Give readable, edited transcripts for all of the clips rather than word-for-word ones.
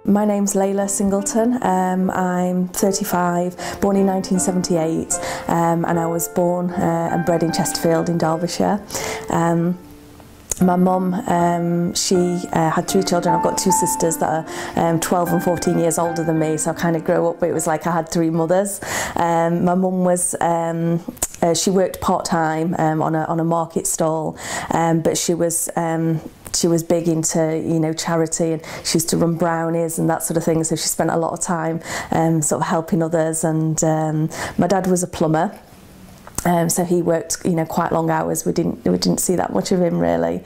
My name's Layla Singleton. I'm 35, born in 1978, and I was born and bred in Chesterfield in Derbyshire. My mum, she had 3 children. I've got 2 sisters that are 12 and 14 years older than me, so I kind of grew up, it was like I had 3 mothers. My mum was, she worked part-time on a market stall, but she was big into, you know, charity, and she used to run brownies and that sort of thing, so she spent a lot of time sort of helping others. And my dad was a plumber. So he worked, you know, quite long hours. We didn't see that much of him really.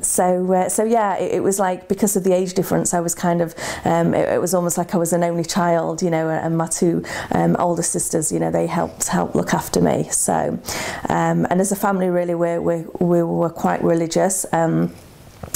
So yeah, it was like, because of the age difference, I was kind of, it was almost like I was an only child, you know, and my 2 older sisters, you know, they helped look after me. So, and as a family, really, we were quite religious.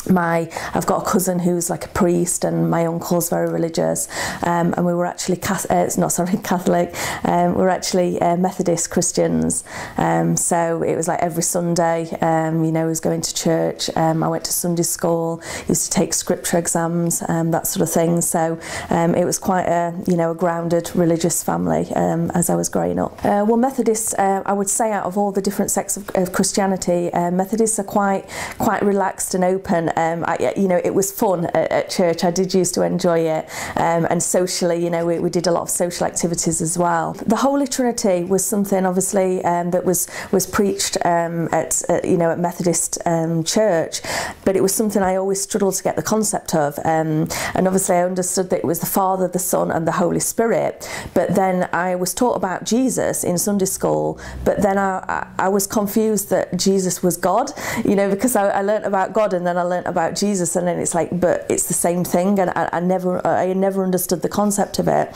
I've got a cousin who's like a priest, and my uncle's very religious, and we were actually Catholic. We're actually Methodist Christians, so it was like every Sunday, you know, I was going to church. I went to Sunday school, used to take scripture exams, that sort of thing. So it was quite a, you know, a grounded religious family as I was growing up. Well, Methodists, I would say, out of all the different sects of Christianity, Methodists are quite relaxed and open. You know, it was fun at church. I did used to enjoy it, and socially, you know, we did a lot of social activities as well. The Holy Trinity was something, obviously, that was preached at you know, at Methodist church, but it was something I always struggled to get the concept of. And obviously, I understood that it was the Father, the Son, and the Holy Spirit. But then I was taught about Jesus in Sunday school, but then I was confused that Jesus was God, you know, because I learnt about God, and then I learnt about Jesus, and then it's like, but it's the same thing, and I never understood the concept of it.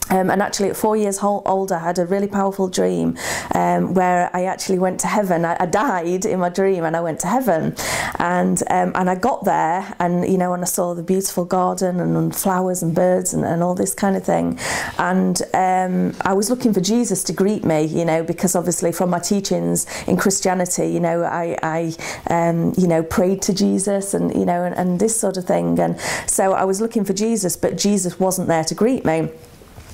And actually, at 4 years old, I had a really powerful dream where I actually went to heaven. I died in my dream, and I went to heaven, and I got there, and you know, and I saw the beautiful garden and flowers and birds and all this kind of thing, and I was looking for Jesus to greet me, you know, because obviously from my teachings in Christianity, you know, I you know, prayed to Jesus, and you know, and this sort of thing, and so I was looking for Jesus, but Jesus wasn't there to greet me.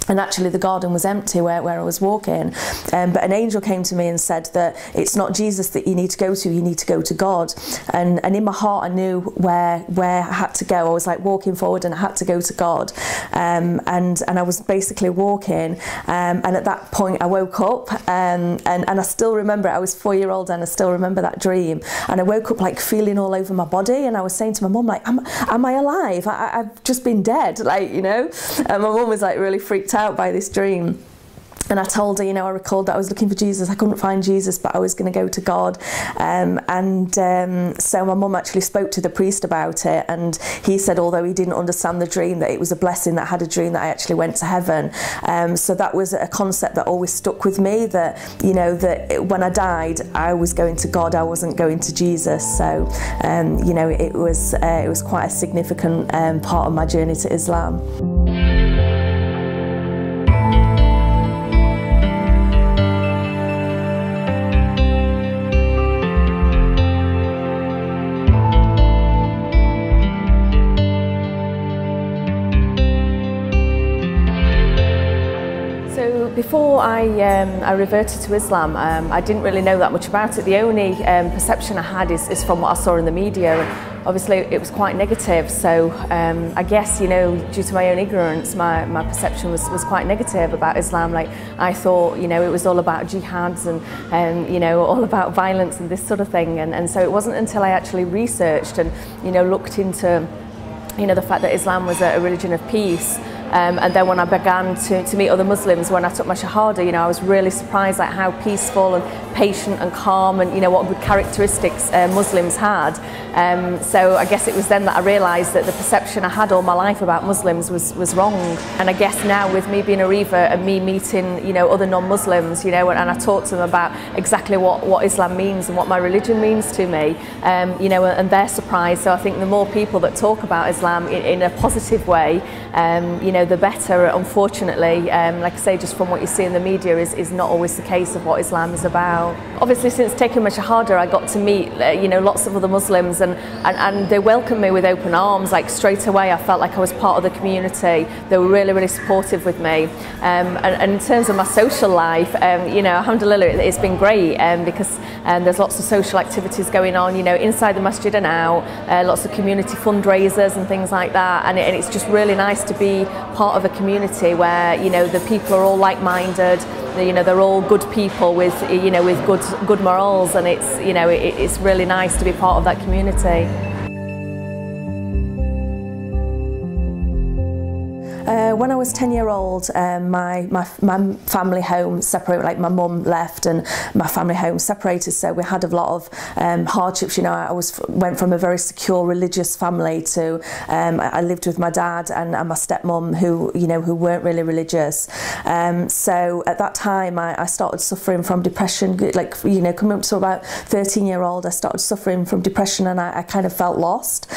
And actually the garden was empty where I was walking, but an angel came to me and said that it's not Jesus that you need to go to, you need to go to God. And in my heart, I knew where I had to go. I was like walking forward, and I had to go to God. And I was basically walking, and at that point I woke up, and I still remember it. I was 4-year-old, and I still remember that dream. And I woke up like feeling all over my body, and I was saying to my mum, like, am I alive? I've just been dead, like, you know. And my mum was like really freaked out by this dream. And I told her, you know, I recalled that I was looking for Jesus. I couldn't find Jesus, but I was going to go to God. So my mum actually spoke to the priest about it, and he said, although he didn't understand the dream, that it was a blessing that I had a dream that I actually went to heaven. So that was a concept that always stuck with me, that, you know, that when I died, I was going to God, I wasn't going to Jesus. So, you know, it was quite a significant part of my journey to Islam. Before I reverted to Islam, I didn't really know that much about it. The only perception I had is from what I saw in the media. And obviously, it was quite negative. So I guess, you know, due to my own ignorance, my perception was quite negative about Islam. Like, I thought, you know, it was all about jihads and you know, all about violence and this sort of thing. And so it wasn't until I actually researched and, you know, looked into, you know, the fact that Islam was a religion of peace. And then when I began to meet other Muslims, when I took my Shahada, you know, I was really surprised at how peaceful and patient and calm, and you know, what good characteristics Muslims had. So I guess it was then that I realised that the perception I had all my life about Muslims was wrong. And I guess now, with me being a Reaver and me meeting, you know, other non-Muslims, you know, and I talk to them about exactly what Islam means and what my religion means to me, you know, and they're surprised. So I think the more people that talk about Islam in a positive way, you know, the better. Unfortunately, like I say, just from what you see in the media is not always the case of what Islam is about. out. Obviously, since taking my Shahada, I got to meet, lots of other Muslims, and they welcomed me with open arms. Like straight away, I felt like I was part of the community. They were really, really supportive with me. And in terms of my social life, alhamdulillah, it's been great because there's lots of social activities going on, inside the masjid and out, lots of community fundraisers and things like that. And it's just really nice to be part of a community where, the people are all like-minded. They're all good people with good morals, and it's really nice to be part of that community. When I was 10-year-old, my family home separated. Like my mum left and my family home separated, so we had a lot of hardships. I went from a very secure religious family to I lived with my dad and my stepmom who weren't really religious. So at that time I started suffering from depression. Coming up to about 13-year-old, I started suffering from depression, and I kind of felt lost.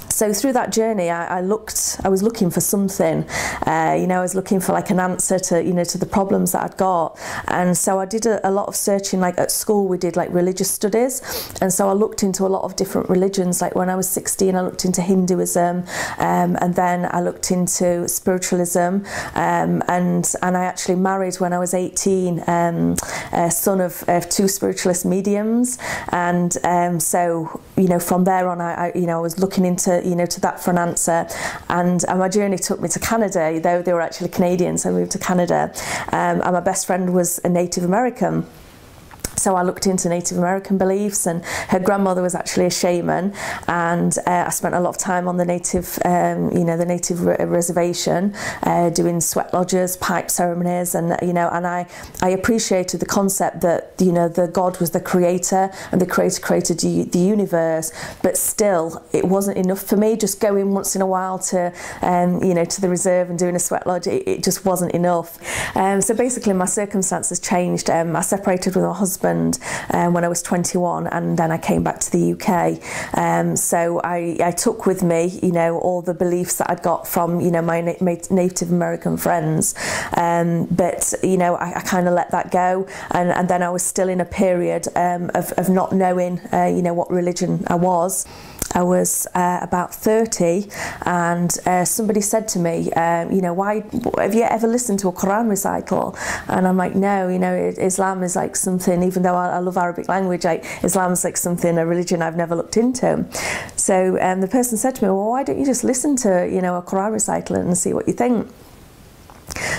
So through that journey, I was looking for something. I was looking for like an answer to the problems that I'd got. And so I did a lot of searching. Like at school, we did like religious studies, and so I looked into a lot of different religions. Like when I was 16, I looked into Hinduism, and then I looked into spiritualism, and I actually married when I was 18, son of two spiritualist mediums, and so from there on, I was looking into to that for an answer, and my journey took me to Canada. Though they were actually Canadian, so I moved to Canada, and my best friend was a Native American. So I looked into Native American beliefs, and her grandmother was actually a shaman, and I spent a lot of time on the native, the native reservation, doing sweat lodges, pipe ceremonies, and and I appreciated the concept that the God was the creator, and the creator created the universe, but still it wasn't enough for me. Just going once in a while to to the reserve and doing a sweat lodge, it just wasn't enough. So basically, my circumstances changed. I separated with my husband when I was 21, and then I came back to the UK. So I took with me, all the beliefs that I'd got from, my Native American friends. But, I kind of let that go. And then I was still in a period of not knowing, what religion I was. I was about 30, and somebody said to me, why have you ever listened to a Quran recital? And I'm like, no, Islam is like something, even though I love Arabic language, Islam is like something, a religion I've never looked into. So the person said to me, well, why don't you just listen to, a Quran recital and see what you think?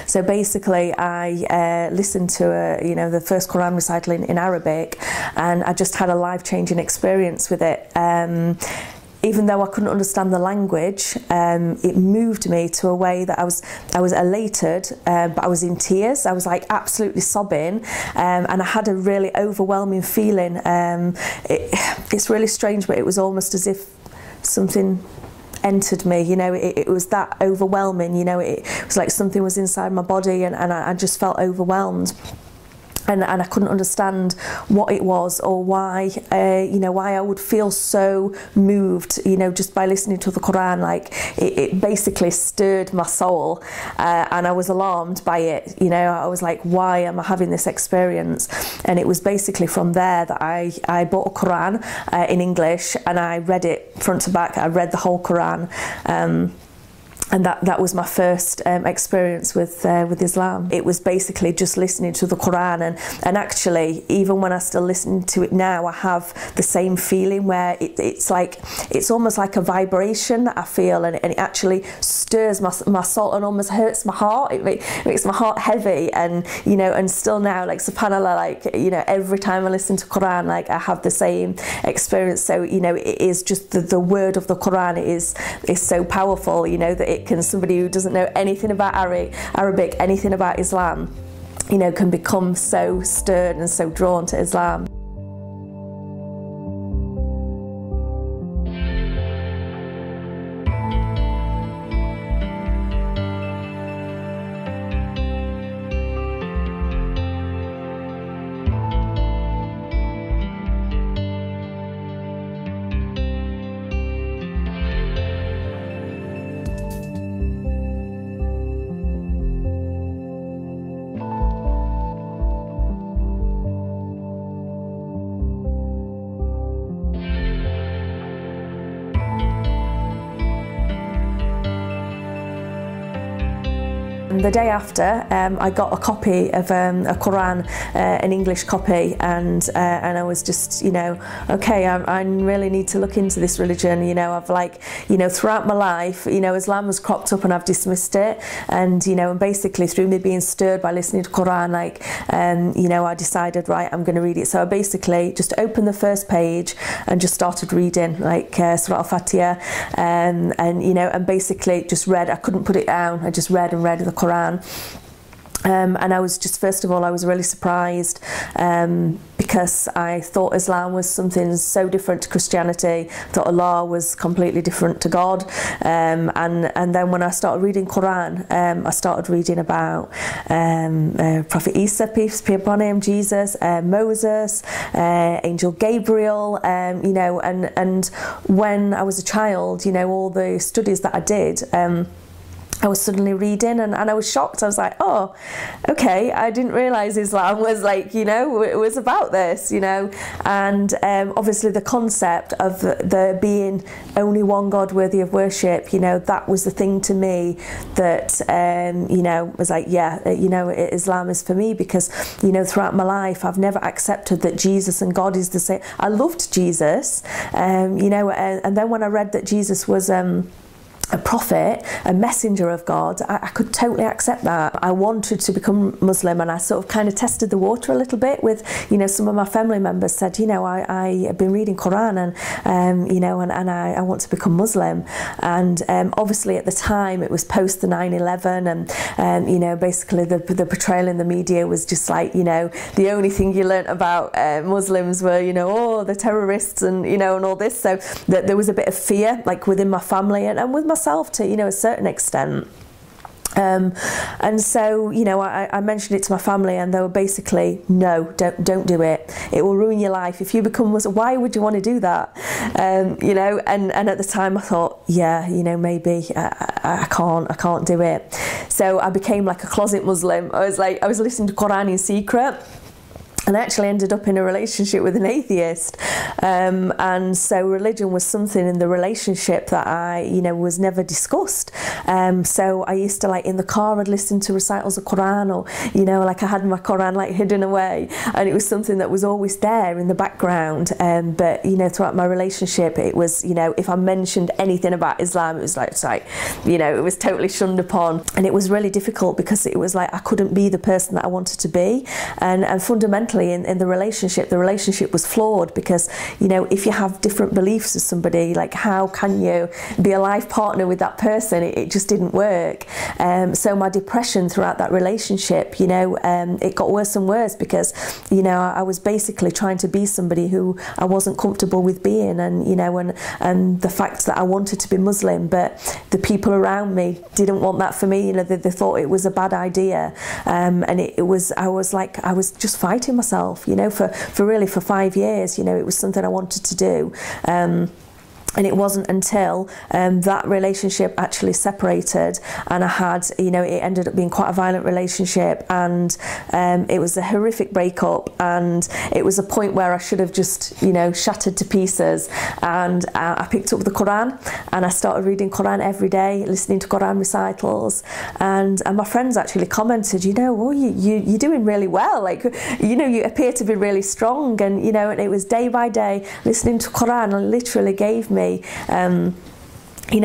So basically, I listened to the first Quran recital in Arabic, and I just had a life-changing experience with it. Even though I couldn't understand the language, it moved me to a way that I was elated, but I was in tears. I was like absolutely sobbing, and I had a really overwhelming feeling. It's really strange, but it was almost as if something entered me. It was that overwhelming. It was like something was inside my body, and I just felt overwhelmed. And I couldn't understand what it was, or why, why I would feel so moved, just by listening to the Quran. Like it basically stirred my soul, and I was alarmed by it. I was like, why am I having this experience? And it was basically from there that I bought a Quran in English, and I read it front to back. I read the whole Quran. And that was my first experience with Islam. It was basically just listening to the Quran, and actually, even when I still listen to it now, I have the same feeling where it's almost like a vibration that I feel, and it actually stirs my soul and almost hurts my heart. It makes my heart heavy, and and still now, like subhanallah, every time I listen to Quran, I have the same experience. So it is just the word of the Quran is so powerful, that it can, somebody who doesn't know anything about Arabic, anything about Islam, can become so stirred and so drawn to Islam. The day after, I got a copy of a Quran, an English copy, and I was just, okay, I really need to look into this religion. I've throughout my life, Islam has cropped up and I've dismissed it, and and basically through me being stirred by listening to Quran, I decided, right, I'm going to read it. So I basically just opened the first page and just started reading, Surah Al-Fatiha, and basically just read. I couldn't put it down. I just read and read the Quran. And I was just, first of all, I was really surprised because I thought Islam was something so different to Christianity. I thought Allah was completely different to God. And then when I started reading Quran, I started reading about Prophet Isa, peace be upon him, Jesus, Moses, Angel Gabriel, and when I was a child, all the studies that I did, I was suddenly reading and I was shocked. I was like, oh, okay, I didn't realise Islam was it was about this, and obviously the concept of there being only one God worthy of worship, that was the thing to me that, was like, yeah, Islam is for me, because, throughout my life, I've never accepted that Jesus and God is the same. I loved Jesus, and then when I read that Jesus was, a prophet, a messenger of God, I could totally accept that. I wanted to become Muslim, and I sort of kind of tested the water a little bit with, some of my family members said, I have been reading Quran and I want to become Muslim. And obviously at the time it was post the 9/11, and basically the portrayal in the media was just the only thing you learnt about Muslims were, the terrorists and, and all this. So that there was a bit of fear within my family and with myself to a certain extent. And so I mentioned it to my family, and they were basically, no, don't do it. It will ruin your life if you become Muslim. Why would you want to do that? And at the time I thought, yeah, maybe I can't do it. So I became like a closet Muslim. I was listening to Quran in secret. And I actually ended up in a relationship with an atheist. And so religion was something in the relationship that was never discussed. So I used to, in the car, I'd listen to recitals of Quran, or, I had my Quran, hidden away. And it was something that was always there in the background. But, throughout my relationship, it was, if I mentioned anything about Islam, it was it was totally shunned upon. And it was really difficult because it was I couldn't be the person that I wanted to be. And fundamentally, in the relationship was flawed, because if you have different beliefs with somebody, how can you be a life partner with that person? It just didn't work. So my depression throughout that relationship, it got worse and worse, because I was basically trying to be somebody who I wasn't comfortable with being, and the fact that I wanted to be Muslim, but the people around me didn't want that for me. They thought it was a bad idea, and I was just fighting myself, for 5 years. It was something I wanted to do. And it wasn't until that relationship actually separated, and I had, it ended up being quite a violent relationship, and it was a horrific breakup, and it was a point where I should have just, shattered to pieces. And I picked up the Quran and I started reading Quran every day, listening to Quran recitals, and my friends actually commented, you're doing really well, you appear to be really strong, and and it was day by day listening to Quran, and literally gave me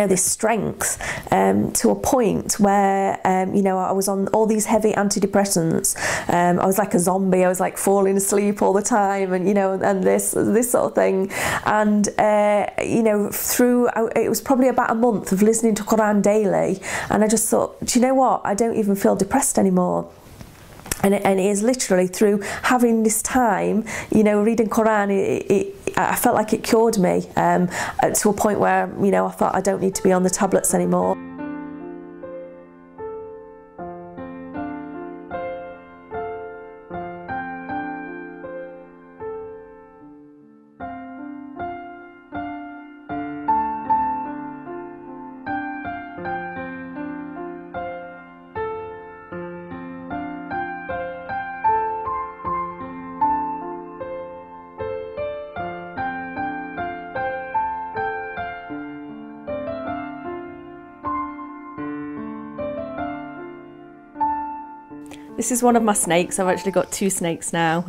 this strength to a point where I was on all these heavy antidepressants. I was like a zombie. I was falling asleep all the time, and and this sort of thing. And it was probably about a month of listening to Quran daily, and I just thought, do you know what? I don't even feel depressed anymore. And it is literally through having this time, reading Quran, I felt like it cured me to a point where, I thought I don't need to be on the tablets anymore. This is one of my snakes. I've actually got 2 snakes now.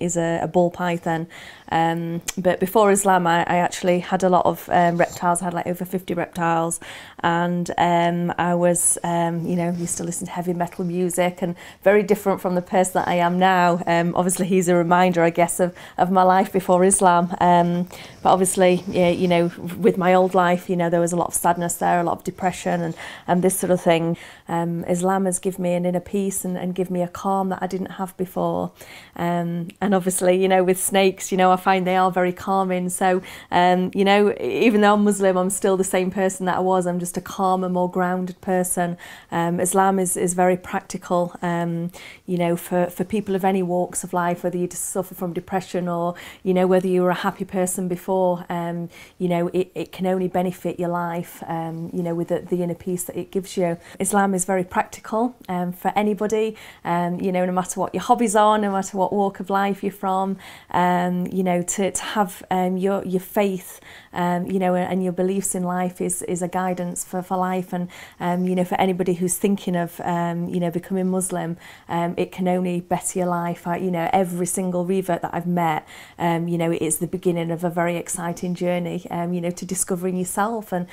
Is a ball python. But before Islam, I actually had a lot of reptiles. I had like over 50 reptiles, and I was, used to listen to heavy metal music, and very different from the person that I am now. Obviously, he's a reminder, I guess, of my life before Islam. But obviously, yeah, with my old life, there was a lot of sadness there, a lot of depression, and this sort of thing. Islam has given me an inner peace and given me a calm that I didn't have before. And obviously, with snakes, I find they are very calming. So, even though I'm Muslim, I'm still the same person that I was. I'm just a calmer, more grounded person. Islam is very practical, for people of any walks of life, whether you just suffer from depression or, whether you were a happy person before, it can only benefit your life, with the inner peace that it gives you. Islam is very practical for anybody, no matter what your hobbies are, no matter what walk of life you're from, to have your faith, and your beliefs in life is a guidance for life. And, for anybody who's thinking of, becoming Muslim, it can only better your life. Every single revert that I've met, it is the beginning of a very exciting journey, to discovering yourself. And,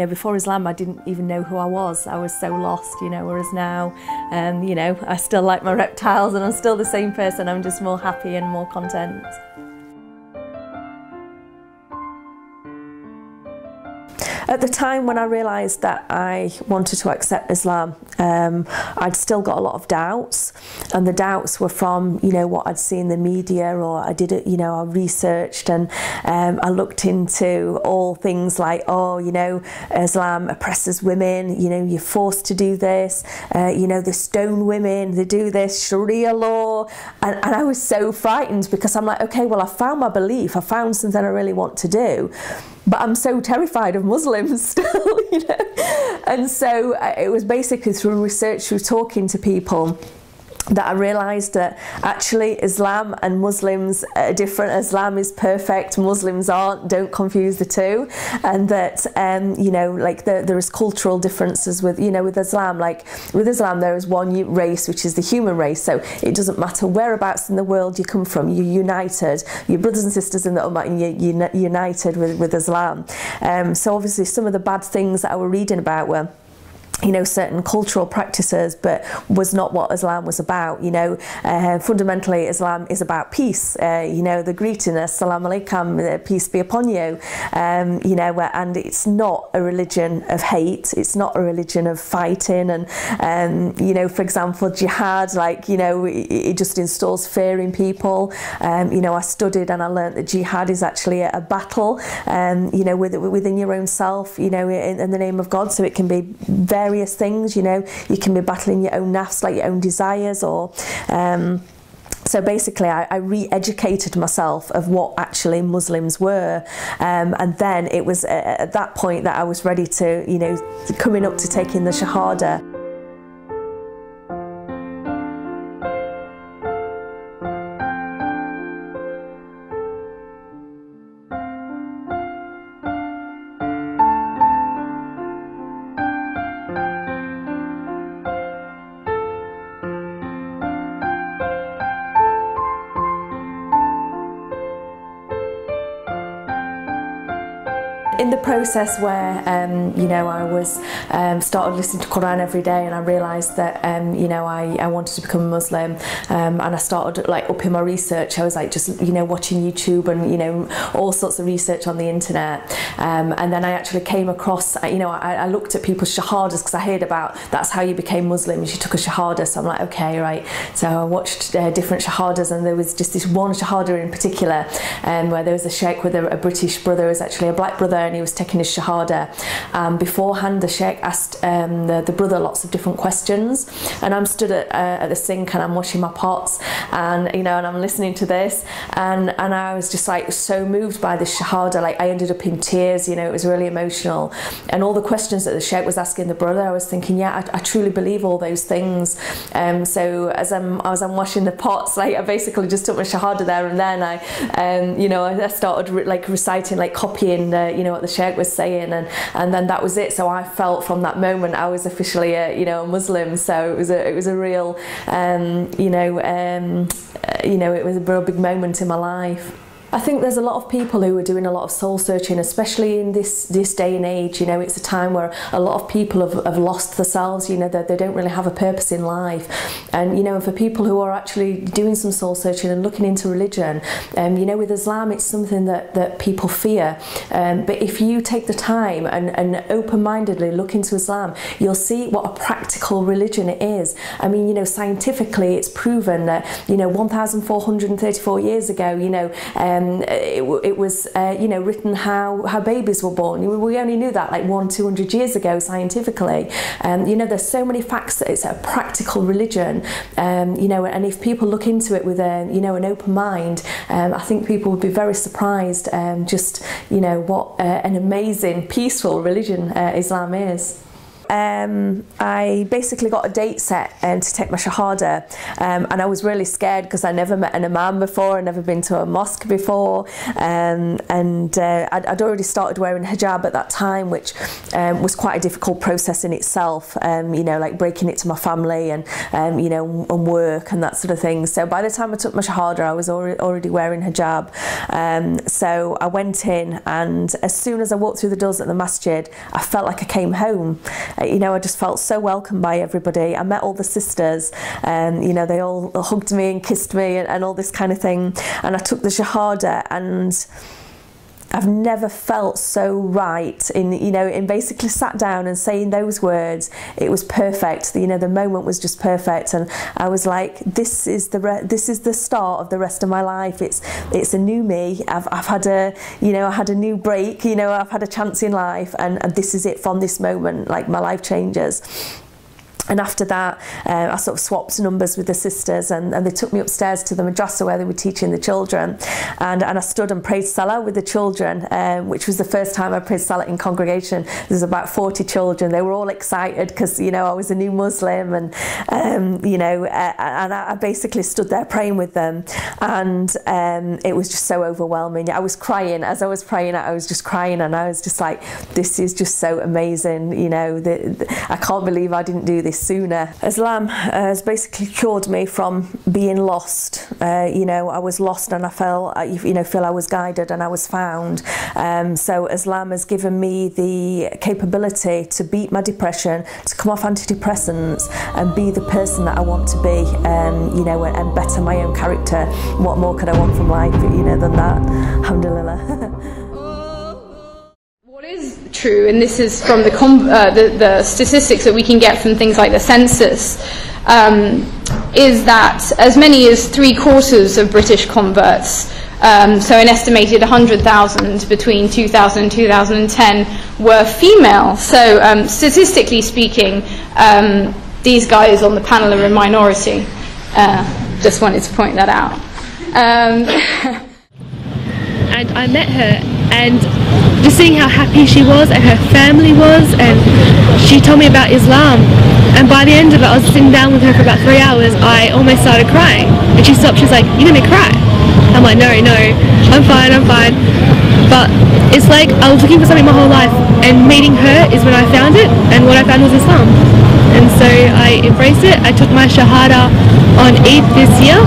before Islam, I didn't even know who I was. I was so lost, whereas now, I still like my reptiles and I'm still the same person. I'm just more happy and more content. At the time when I realised that I wanted to accept Islam, I'd still got a lot of doubts, and the doubts were from, what I'd seen in the media, or I did it, I researched, and I looked into all things like, Islam oppresses women, you're forced to do this, they stone women, they do this, Sharia law, and I was so frightened, because I'm like, okay, well, I found my belief, I found something I really want to do, but I'm so terrified of Muslims still, And so it was basically through research, through talking to people, that I realised that actually Islam and Muslims are different. Islam is perfect, Muslims aren't, don't confuse the two. And that, there is cultural differences with, with Islam. Like with Islam, there is one race, which is the human race. So it doesn't matter whereabouts in the world you come from, you're united. Your brothers and sisters in the Ummah, and you're united with Islam. So obviously some of the bad things that I was reading about were, certain cultural practices, but was not what Islam was about. Fundamentally, Islam is about peace. The greeting, Assalamu alaikum, peace be upon you. And it's not a religion of hate. It's not a religion of fighting. And for example, jihad, it just installs fear in people. I studied and I learned that jihad is actually a battle, within your own self, in the name of God. So it can be various things, you can be battling your own nafs, like your own desires, or so basically I re-educated myself of what actually Muslims were, and then it was at that point that I was ready to, coming up to taking the Shahada. In the process where, I was started listening to Quran every day, and I realised that, I wanted to become a Muslim, and I started upping my research. I was just, watching YouTube and, all sorts of research on the internet. And then I actually came across, I looked at people's shahadas, because I heard about that's how you became Muslim, you took a shahada. So I'm like, okay, right. So I watched different shahadas, and there was just this one shahada in particular, where there was a sheikh with a British brother, who was actually a black brother, and he was taking his shahada. Beforehand, the sheikh asked the brother lots of different questions, and I'm stood at the sink and I'm washing my pots, and and I'm listening to this, and I was just so moved by this shahada. I ended up in tears. It was really emotional, and all the questions that the sheikh was asking the brother, I was thinking, yeah, I truly believe all those things. So as I'm washing the pots, I basically just took my shahada there and then. I started reciting, copying what what the sheikh was saying, and then that was it. So I felt from that moment I was officially a Muslim. So it was a real it was a real big moment in my life. I think there's a lot of people who are doing a lot of soul searching, especially in this day and age. It's a time where a lot of people have lost themselves, that they don't really have a purpose in life. And, for people who are actually doing some soul searching and looking into religion, with Islam, it's something that people fear. But if you take the time and open-mindedly look into Islam, you'll see what a practical religion it is. I mean, scientifically, it's proven that, 1,434 years ago, it was written how babies were born. We only knew that like 100-200 years ago scientifically. There's so many facts that it's a practical religion. And if people look into it with an open mind, I think people would be very surprised what an amazing peaceful religion Islam is. I basically got a date set to take my Shahada, and I was really scared because I never met an imam before, I'd never been to a mosque before, and I'd already started wearing hijab at that time, which was quite a difficult process in itself, like breaking it to my family and work and that sort of thing. So by the time I took my Shahada, I was already wearing hijab. So I went in, and as soon as I walked through the doors at the masjid, I felt like I came home. I just felt so welcomed by everybody. I met all the sisters, and they all hugged me and kissed me and all this kind of thing. And I took the Shahada, and I've never felt so right in basically sat down and saying those words. It was perfect. The moment was just perfect, and I was like, this is the start of the rest of my life. It's a new me. I've had I had a new break. I've had a chance in life, and this is it from this moment. Like, my life changes. And after that, I sort of swapped numbers with the sisters, and they took me upstairs to the madrasa where they were teaching the children, and I stood and prayed Salah with the children, which was the first time I prayed Salah in congregation. There's about 40 children. They were all excited because I was a new Muslim, and and I basically stood there praying with them, and it was just so overwhelming. I was crying as I was praying. I was just crying, and I was just like, this is just so amazing. I can't believe I didn't do this sooner. Islam has basically cured me from being lost. I was lost, and I feel I was guided and I was found. So Islam has given me the capability to beat my depression, to come off antidepressants and be the person that I want to be, and better my own character. What more could I want from life, than that? Alhamdulillah. True, and this is from the statistics that we can get from things like the census, is that as many as 3/4 of British converts, so an estimated 100,000 between 2000 and 2010, were female. So statistically speaking, these guys on the panel are a minority. Just wanted to point that out. And I met her, and just seeing how happy she was and her family was, and she told me about Islam, and by the end of it, I was sitting down with her for about 3 hours. I almost started crying, and she stopped. She was like, "You're gonna cry?" I'm like, no, I'm fine. But it's like I was looking for something my whole life, and meeting her is when I found it, and what I found was Islam. And so I embraced it. I took my Shahada on Eid this year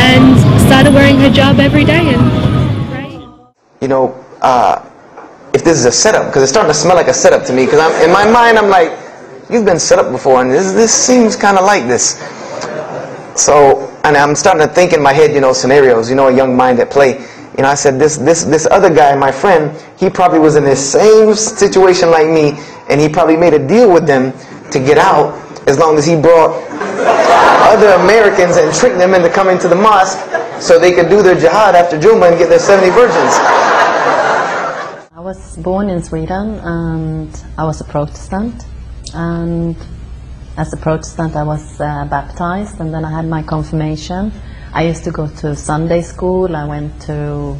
and started wearing hijab every day and praying. If this is a setup, because it's starting to smell like a setup to me, because in my mind I'm like, you've been set up before, and this seems kind of like this. So, and I'm starting to think in my head, scenarios, a young mind at play. I said, this other guy, my friend, he probably was in the same situation like me, and he probably made a deal with them to get out, as long as he brought other Americans and tricked them into coming to the mosque so they could do their jihad after Juma and get their 70 virgins. I was born in Sweden, and I was a Protestant, and as a Protestant I was baptized, and then I had my confirmation. I used to go to Sunday school. I went to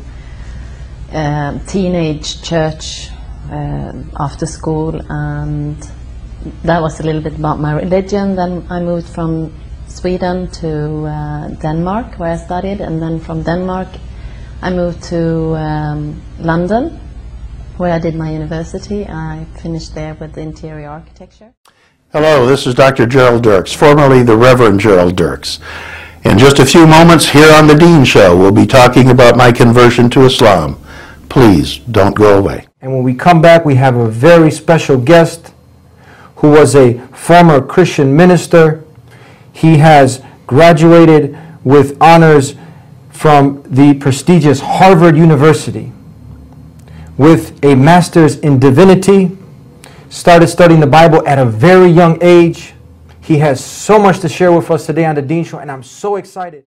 teenage church after school, and that was a little bit about my religion. Then I moved from Sweden to Denmark, where I studied, and then from Denmark I moved to London, where I did my university. I finished there with interior architecture. Hello, this is Dr. Gerald Dirks, formerly the Reverend Gerald Dirks. In just a few moments here on The Dean Show, we'll be talking about my conversion to Islam. Please don't go away. And when we come back, we have a very special guest who was a former Christian minister. He has graduated with honors from the prestigious Harvard University with a master's in divinity, started studying the Bible at a very young age. He has so much to share with us today on The Dean Show, and I'm so excited.